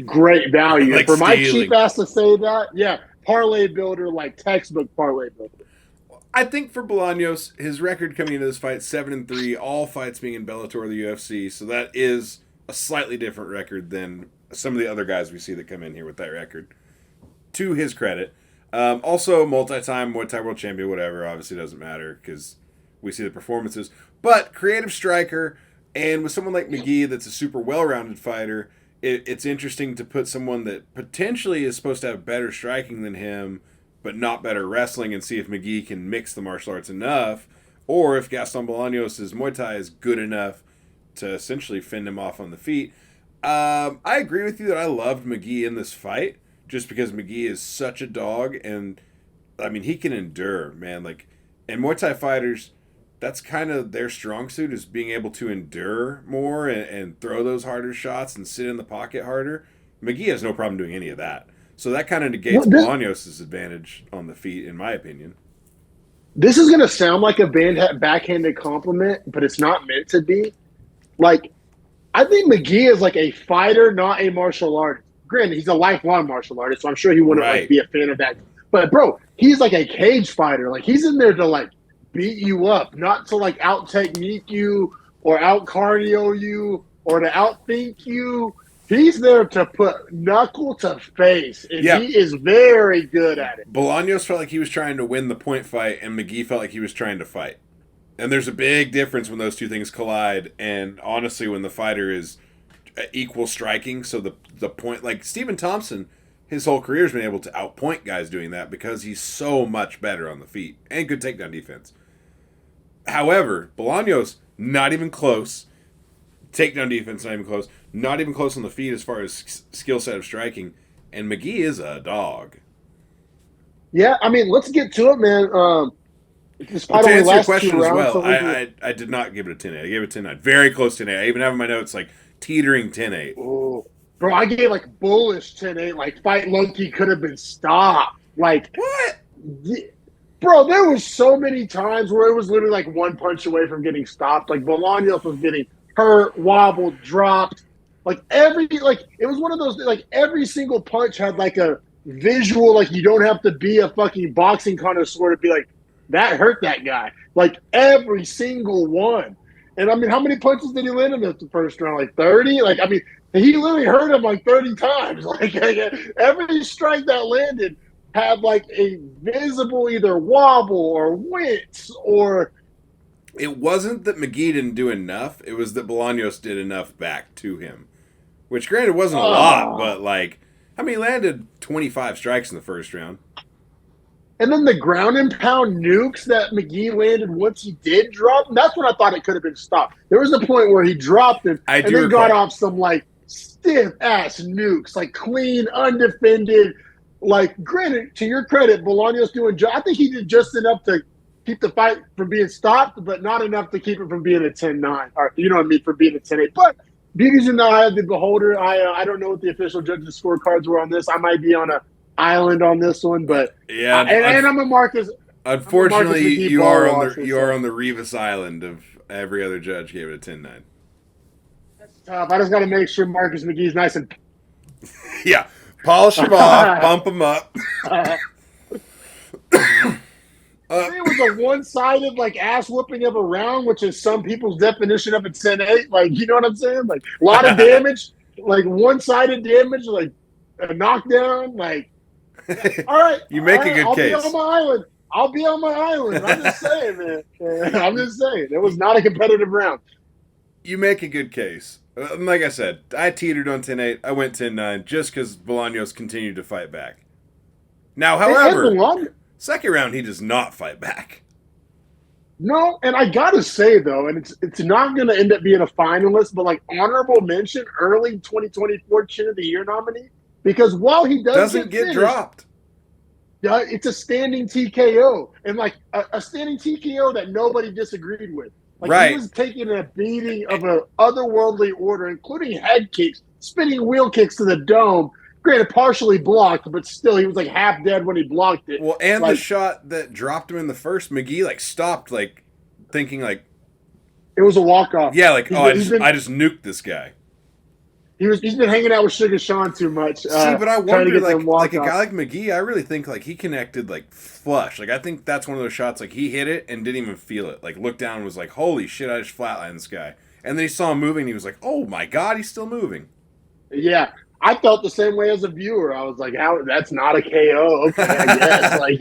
great value. For my cheap ass to say that, yeah, parlay builder, textbook parlay builder. I think for Bolaños, his record coming into this fight, 7-3, all fights being in Bellator or the UFC, so that is a slightly different record than some of the other guys we see that come in here with that record. To his credit. Also, multi-time Muay Thai world champion, whatever, obviously doesn't matter because we see the performances. But creative striker, and with someone like McGee that's a super well-rounded fighter, it's interesting to put someone that potentially is supposed to have better striking than him but not better wrestling, and see if McGee can mix the martial arts enough, or if Gaston Bolaños' Muay Thai is good enough to essentially fend him off on the feet. I agree with you that I loved McGee in this fight, just because McGee is such a dog, and, he can endure, man. And Muay Thai fighters, that's kind of their strong suit, is being able to endure more and throw those harder shots and sit in the pocket harder. McGee has no problem doing any of that. So that kind of negates Bolaños' advantage on the feet, in my opinion. This is going to sound like a backhanded compliment, but it's not meant to be. I think McGee is a fighter, not a martial artist. Granted, he's a lifelong martial artist, so I'm sure he wouldn't be a fan of that. But, bro, he's a cage fighter. He's in there to, beat you up, not to, out-technique you or out-cardio you or to outthink you. He's there to put knuckle to face, and he is very good at it. Bolaños felt like he was trying to win the point fight, and McGee felt like he was trying to fight. And there's a big difference when those two things collide, and honestly, when the fighter is equal striking, so the point, Stephen Thompson, his whole career has been able to outpoint guys doing that because he's so much better on the feet, and good takedown defense. However, Bolaños, not even close. Takedown defense, not even close. Not even close on the feet as far as skill set of striking. And McGee is a dog. Yeah, let's get to it, man. To answer your question as well, I did not give it a 10-8. I gave it a 10-9. Very close to 10-8. I even have in my notes, teetering 10-8. Oh, bro, I gave, bullish 10-8. Fight Loki could have been stopped. What? Bro, there was so many times where it was literally, one punch away from getting stopped. Bolaños was getting hurt, wobbled, dropped. It was one of those, every single punch had a visual, you don't have to be a fucking boxing connoisseur to be that hurt that guy. Every single one. And how many punches did he land in the first round? 30? He literally hurt him 30 times. Every strike that landed had a visible either wobble or wince or. It wasn't that McGee didn't do enough. It was that Bolaños did enough back to him. Which, granted, wasn't a lot, but, he landed 25 strikes in the first round. And then the ground and pound nukes that McGee landed once he did drop, that's when I thought it could have been stopped. There was a point where he dropped it and then got off some, stiff-ass nukes, clean, undefended. Granted, to your credit, Bolaños doing I think he did just enough to keep the fight from being stopped, but not enough to keep it from being a 10-9. Or, you know what I mean, for being a 10-8. But beauty's in the eye of the beholder. I don't know what the official judges' scorecards were on this. I might be on a island on this one, but Yeah, and I'm a Marcus. Unfortunately, McGee you ball are watcher, on the Revis Island of every other judge gave it a 10-9. That's tough. I just got to make sure Marcus McGee's nice and. Yeah, polish him off, bump him up. It was a one-sided like ass whooping of a round, which is some people's definition of a 10-8. Like, you know what I'm saying? Like a lot of damage, like one-sided damage, like a knockdown. Like, all right, You make a good I'll case. be on my island. I'll be on my island. I'm just saying, man. I'm just saying. It was not a competitive round. You make a good case. Like I said, I teetered on 10-8. I went 10-9 just because Bolaños continued to fight back. Now, however, second round, he does not fight back. No, and I gotta say though, and it's not going to end up being a finalist, but like honorable mention, early 2024 Chin of the Year nominee, because while he doesn't get finished, dropped, yeah, it's a standing TKO, and like a standing TKO that nobody disagreed with. Like right. He was taking a beating of an otherworldly order, including head kicks, spinning wheel kicks to the dome. Granted, partially blocked, but still, he was like half dead when he blocked it. Well, and like, the shot that dropped him in the first, McGee like stopped, like thinking like it was a walk off. Yeah, like I just nuked this guy. He's been hanging out with Sugar Sean too much. See, but I wonder, like a guy like McGee, I really think like he connected like flush. Like I think that's one of those shots like he hit it and didn't even feel it. Like looked down and was like, "Holy shit, I just flatlined this guy." And then he saw him moving. And he was like, "Oh my god, he's still moving." Yeah, I felt the same way as a viewer. I was like, "How? That's not a KO." Okay, I guess. Like,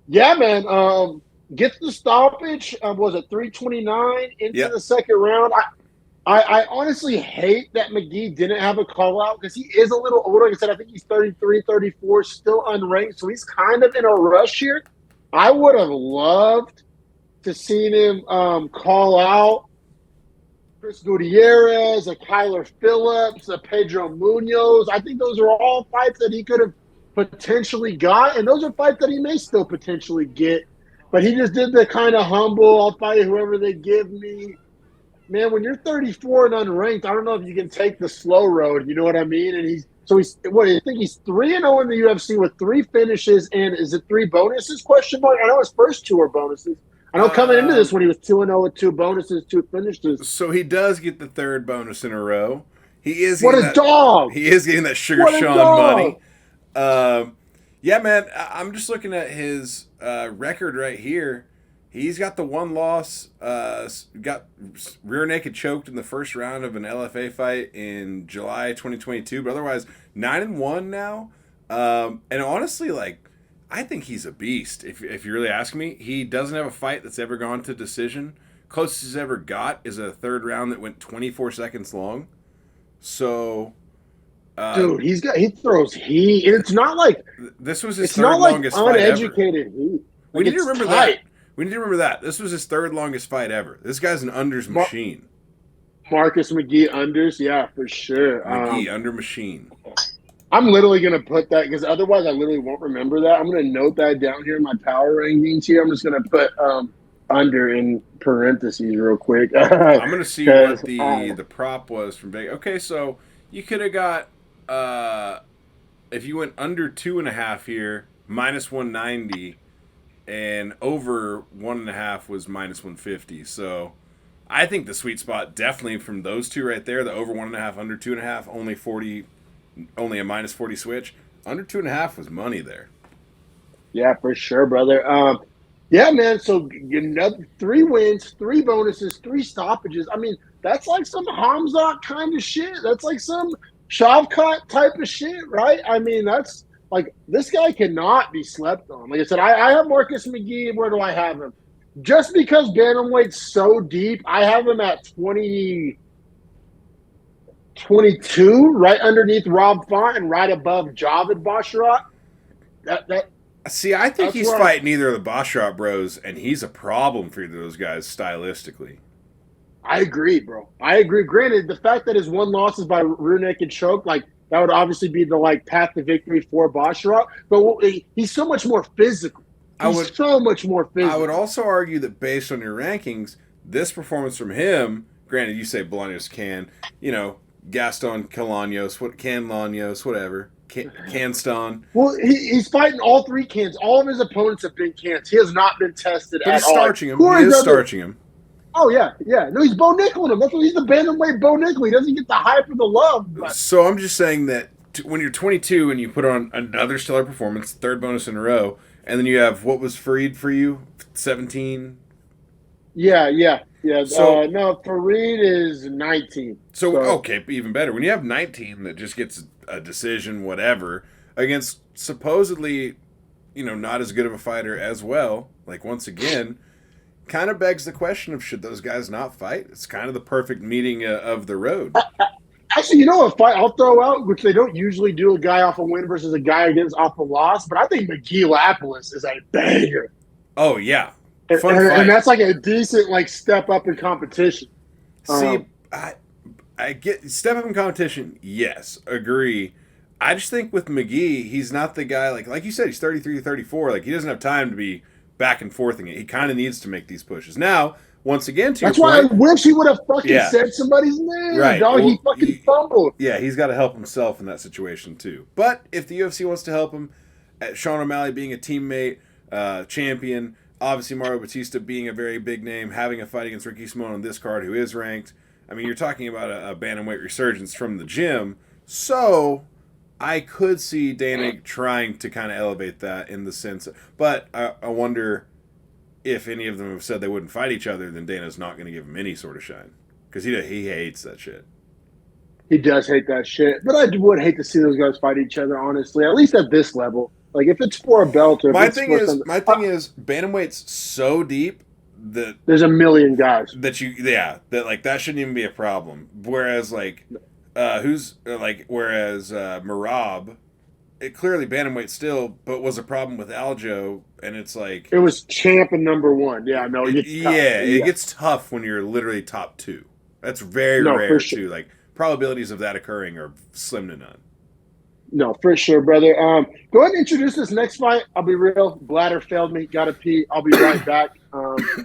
yeah, man. Gets the stoppage. Was it 3:29 into the second round? I honestly hate that McGee didn't have a call out because he is a little older. Like I said, I think he's 33, 34, still unranked. So he's kind of in a rush here. I would have loved to seen him call out Chris Gutierrez, a Kyler Phillips, a Pedro Munoz. I think those are all fights that he could have potentially got. And those are fights that he may still potentially get. But he just did the kind of humble, I'll fight whoever they give me. Man, when you're 34 and unranked, I don't know if you can take the slow road. You know what I mean? And he's I think he's 3-0 in the UFC with 3 finishes, and is it 3 bonuses? Question mark. I know his first 2 are bonuses. I know coming into this when he was 2-0 with 2 bonuses, 2 finishes. So he does get the 3rd bonus in a row. He is dog. He is getting that Sugar Sean money. Yeah, man. I'm just looking at his record right here. He's got the 1 loss, got rear naked choked in the first round of an LFA fight in July 2022, but otherwise 9-1 now. And honestly, like, I think he's a beast. If you really ask me, he doesn't have a fight that's ever gone to decision. Closest he's ever got is a 3rd round that went 24 seconds long. So, dude, he throws heat. And it's not like this was his 3rd longest fight ever. Uneducated heat. We need to remember that. We need to remember that. This was his 3rd longest fight ever. This guy's an unders machine. Marcus McGee unders, yeah, for sure. McGee under machine. I'm literally going to put that because otherwise I literally won't remember that. I'm going to note that down here in my power rankings here. I'm just going to put under in parentheses real quick. I'm going to see what the prop was from Vegas. Okay, so you could have got, if you went under 2.5 here, minus 190. And over 1.5 was minus 150. So I think the sweet spot definitely from those two right there, the over 1.5, under 2.5, only a minus 40 switch. Under 2.5 was money there. Yeah, for sure, brother. Yeah, man. So 3 wins, 3 bonuses, 3 stoppages. I mean, that's like some Hamzat kind of shit. That's like some Shavkat type of shit, right? I mean, that's. Like, this guy cannot be slept on. Like I said, I have Marcus McGee. Where do I have him? Just because bantamweight's so deep, I have him at 22, right underneath Rob Font and right above Javid Basharat. See, I think he's fighting either of the Basharat bros, and he's a problem for either of those guys stylistically. I agree, bro. I agree. Granted, the fact that his 1 loss is by rear naked choke, like, that would obviously be the path to victory for Basharat, but he's so much more physical. So much more physical. I would also argue that based on your rankings, this performance from him, granted you say Bolaños can, Gaston Calaños, Llanos, whatever. Canston. Well, he's fighting all 3 cans. All of his opponents have been cans. He has not been tested But at he's all. starching him. He is starching him. Oh, yeah. No, he's Bo Nickel him. That's what he's the bantamweight Bo Nickel. He doesn't get the hype or the love. But. So I'm just saying that when you're 22 and you put on another stellar performance, 3rd bonus in a row, and then you have, what was Fareed for you? 17? Yeah. So, no, Fareed is 19. So, okay, even better. When you have 19 that just gets a decision, whatever, against supposedly, not as good of a fighter as well, like, once again, kind of begs the question of should those guys not fight? It's kind of the perfect meeting of the road. Actually, a fight I'll throw out, which they don't usually do, a guy off a win versus a guy off a loss, but I think McGee-Lapalus is a banger. Oh, yeah. Fun fight. And that's like a decent step up in competition. See, I get step up in competition, yes, agree. I just think with McGee, he's not the guy, like you said, he's 33, 34. Like, he doesn't have time to be back and forthing it. He kind of needs to make these pushes. Now, once again, to that's your why point, I wish he would have fucking said somebody's name. Right. Dog, he fucking fumbled. Yeah, he's got to help himself in that situation, too. But if the UFC wants to help him, Sean O'Malley being a teammate, champion, obviously Mario Batista being a very big name, having a fight against Ricky Simone on this card, who is ranked. I mean, you're talking about a bantamweight resurgence from the gym. So I could see Dana trying to kind of elevate that in the sense. But I wonder if any of them have said they wouldn't fight each other, then Dana's not going to give him any sort of shine. Because he hates that shit. He does hate that shit. But I would hate to see those guys fight each other, honestly, at least at this level. Like, if it's for a belt or my thing is, bantamweight's so deep that there's a million guys that that shouldn't even be a problem. Whereas Merab, it clearly bantamweight still, but was a problem with Aljo, and it's like it was champ and number 1. Yeah, no, it gets tough. It gets tough when you're literally top 2. That's very rare too. Like, probabilities of that occurring are slim to none. No, for sure, brother. Go ahead and introduce this next fight. I'll be real. Bladder failed me. Got to pee. I'll be right back.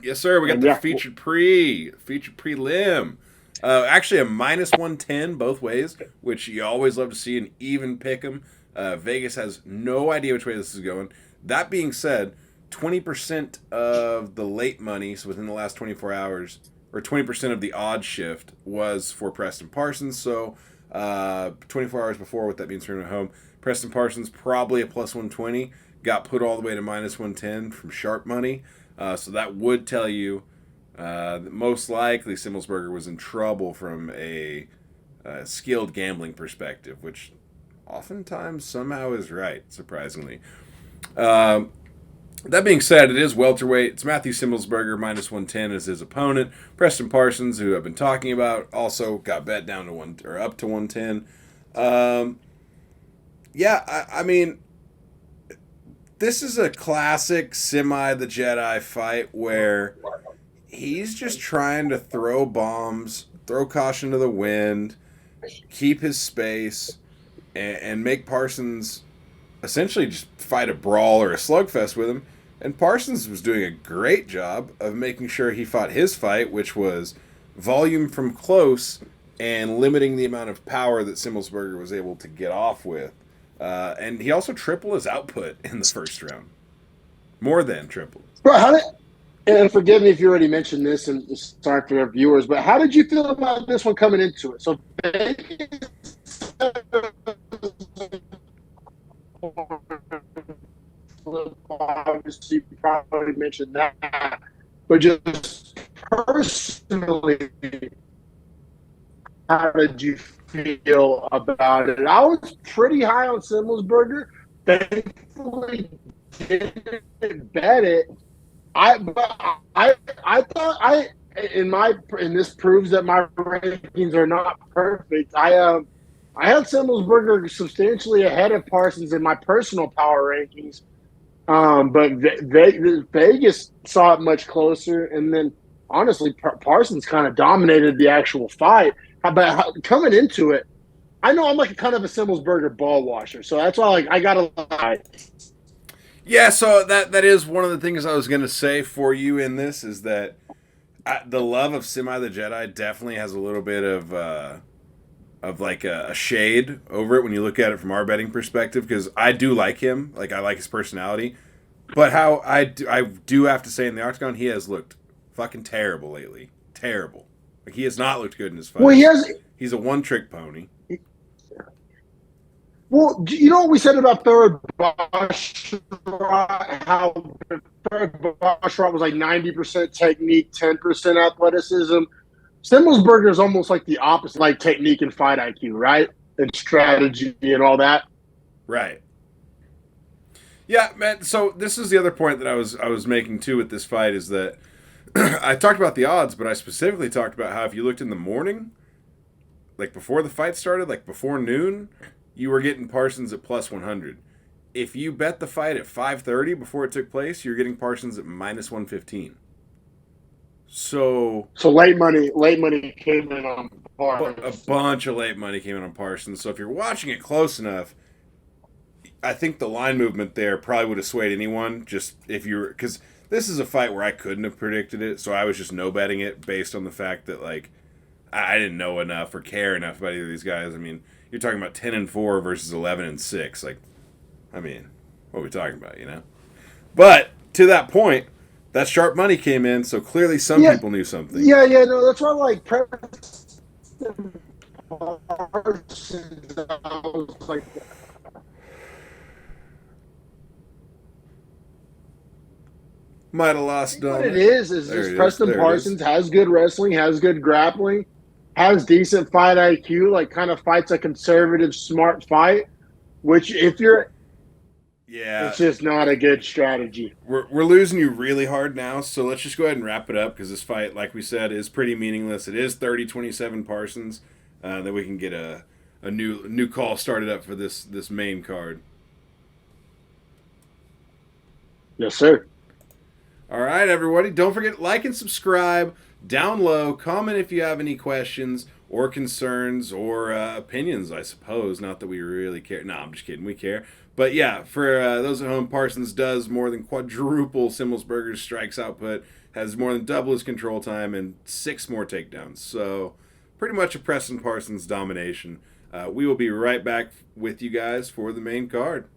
Yes, sir. We got the featured prelim. Actually, a -110 both ways, which you always love to see an even pick 'em. Vegas has no idea which way this is going. That being said, 20% of the late money, so within the last 24 hours, or 20% of the odd shift was for Preston Parsons. So 24 hours before, what that means for him at home, Preston Parsons probably a +120, got put all the way to -110 from sharp money. So that would tell you that most likely Simmelsberger was in trouble from a skilled gambling perspective, which oftentimes somehow is right, surprisingly. That being said, it is welterweight. It's Matthew Simmelsberger, -110 as his opponent. Preston Parsons, who I've been talking about, also got bet down to up to 110. I mean, this is a classic Semi the Jedi fight where he's just trying to throw bombs, throw caution to the wind, keep his space, and make Parsons essentially just fight a brawl or a slugfest with him. And Parsons was doing a great job of making sure he fought his fight, which was volume from close and limiting the amount of power that Simmelsberger was able to get off with. And he also tripled his output in the first round. More than triple. Bro, and forgive me if you already mentioned this, and sorry for our viewers, but how did you feel about this one coming into it? So obviously, you probably mentioned that, but just personally, how did you feel about it? I was pretty high on Simmelsberger. Thankfully, didn't bet it. I thought and this proves that my rankings are not perfect. I had Simmelsberger substantially ahead of Parsons in my personal power rankings. But Vegas saw it much closer, and then honestly, Parsons kind of dominated the actual fight. But coming into it, I know I'm like kind of a Simmelsberger ball washer, so that's why I got a lie. Yeah, so that is one of the things I was going to say for you in this is that the love of Semi the Jedi definitely has a little bit of of like a shade over it when you look at it from our betting perspective, because I do like him. Like, I like his personality. But how I do have to say, in the octagon, he has looked fucking terrible lately. Terrible. Like, he has not looked good in his fights. Well, he's a one-trick pony. Well, you know what we said about third Boschrot? How third Boschrot was like 90% technique, 10% athleticism. Simmelsberger is almost like the opposite, like technique and fight IQ, right? And strategy and all that. Right. Yeah, man. So this is the other point that I was making too with this fight, is that I talked about the odds, but I specifically talked about how if you looked in the morning, like before the fight started, like before noon, you were getting Parsons at plus 100. If you bet the fight at 5:30 before it took place, you're getting Parsons at minus 115. So late money came in on Parsons. A bunch of late money came in on Parsons. So if you're watching it close enough, I think the line movement there probably would have swayed anyone. Just if you're, because this is a fight where I couldn't have predicted it, so I was just no betting it based on the fact that like I didn't know enough or care enough about either of these guys. I mean, you're talking about 10-4 versus 11-6. Like, I mean, what are we talking about, you know? But to that point, that sharp money came in, so clearly some people knew something. Yeah, no, that's why like Preston Parsons, I was like, might have lost Dom. what it is Preston Parsons has good wrestling, has good grappling, has decent fight IQ, like kind of fights a conservative, smart fight, which if you're it's just not a good strategy. We're losing you really hard now, so let's just go ahead and wrap it up, because this fight, like we said, is pretty meaningless. It is 30-27 Parsons. That we can get a new call started up for this main card. Yes, sir. All right, everybody. Don't forget, like and subscribe. Down low, comment if you have any questions or concerns or opinions, I suppose. Not that we really care. No, I'm just kidding. We care. But yeah, for those at home, Parsons does more than quadruple Simmelsberger's strikes output, has more than double his control time, and 6 more takedowns. So pretty much a Preston Parsons domination. We will be right back with you guys for the main card.